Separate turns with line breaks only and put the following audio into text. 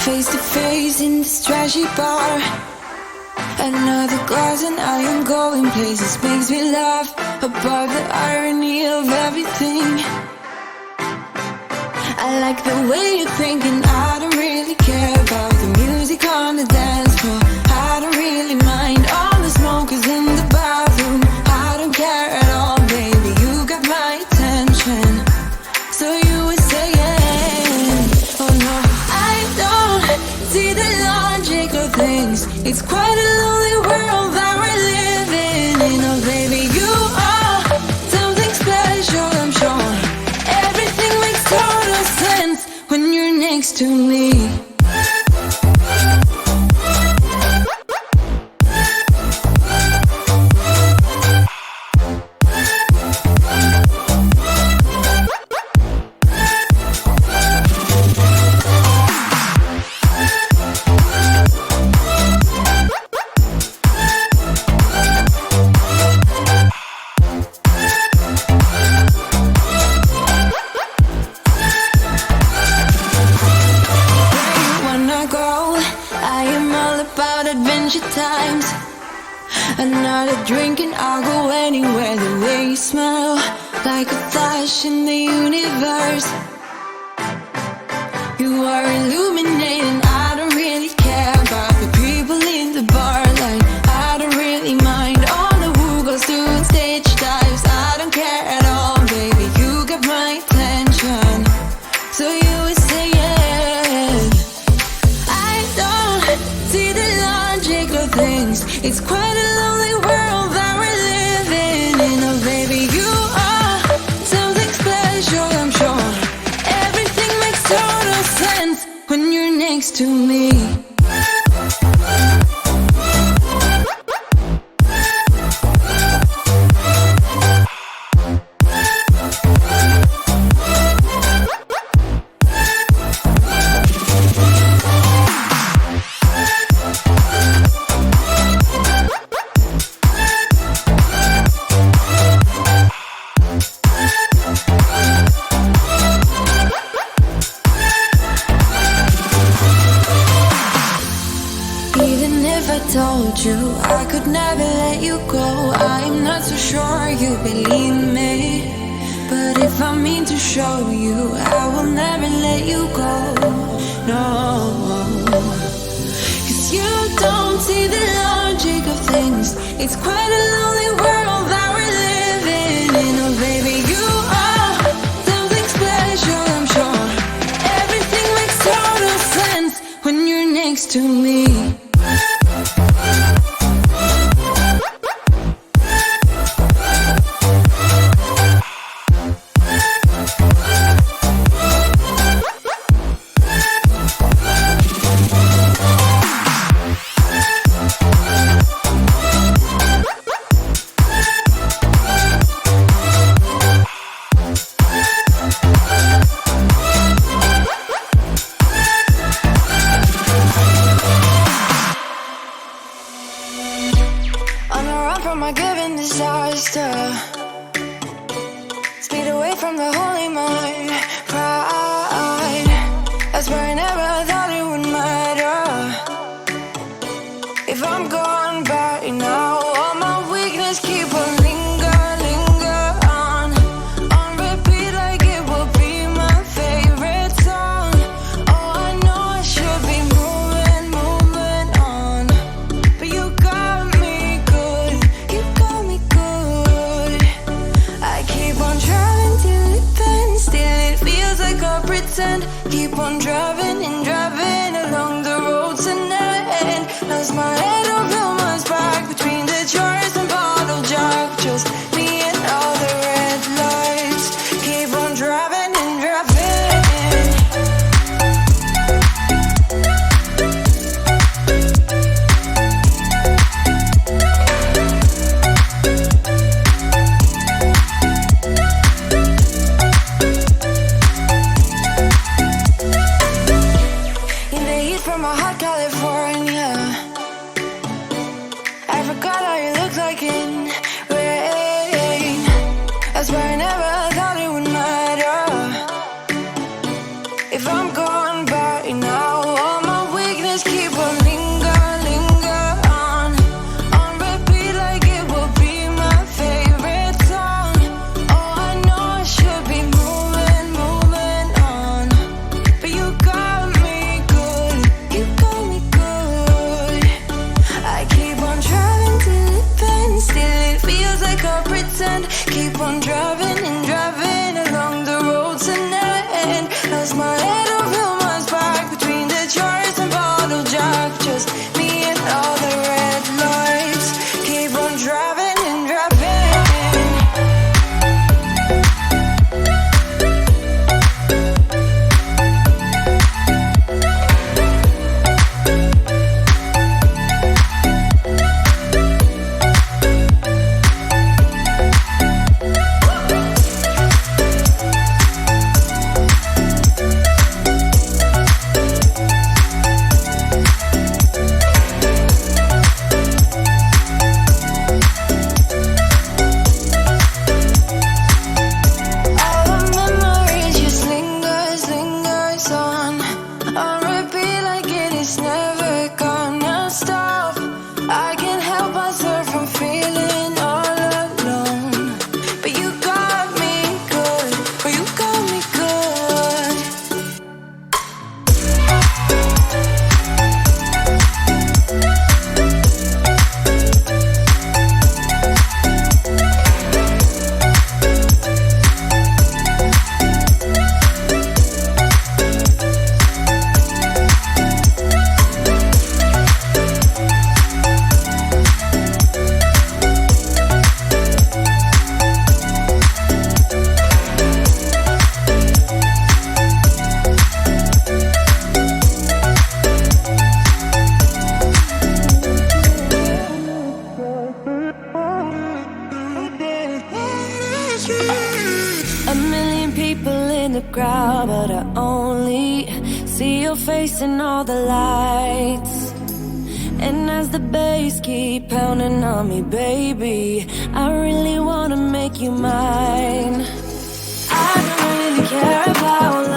Face to face in this trashy bar. Another glass and I am going places. Makes me laugh about the irony of everything. I like the way you're thinking. I don't really care about the music on the dance floor. I don't really mind all the smokers in the bathroom. I don't care at all, baby, you got my attention. So you were saying, oh no, I don't see the logic of things. It's quite a lonely world that we're living in. Oh baby, you are something special, I'm sure. Everything makes total sense when you're next to me. Times another drink and I'll go anywhere. The way you smell, like a flash in the universe. You are illuminating. I don't really care about the people in the bar line. I don't really mind all the who goes doing stage dives. I don't care at all, baby, you got my attention. So you were saying, I don't see the logic of things. It's quite a lonely world that we're living in. Oh baby, you are something special, I'm sure. Everything makes total sense when you're next to me. Told you I could never let you go. I'm not so sure you believe me, but if I mean to show you, I will never let you go. No, 'cause you don't see the logic of things. It's quite a lonely world that we're living in. Oh baby, you are something special, I'm sure. Everything makes total sense when you're next to me. From my given disaster, speed away from the holy mind, pride. That's why I never thought it would matter if I'm gone by now. All my weakness keep on linger on repeat like it will be my favorite song. Oh, I know I should be moving on, but you got me good. You got me good. I keep on driving till it bends, still it feels like I pretend. Keep on driving and driving along the roads and end. Lost my head on Vilma's back between the jars and bottle jack. Just me and all the red lights. Keep on driving and driving. In the heat from my hot California, I forgot how you look like in rain. That's why I never thought it would matter if I'm gone by now. All my see your face in all the lights. And as the bass keep pounding on me, baby, I really wanna make you mine. I don't really care about love.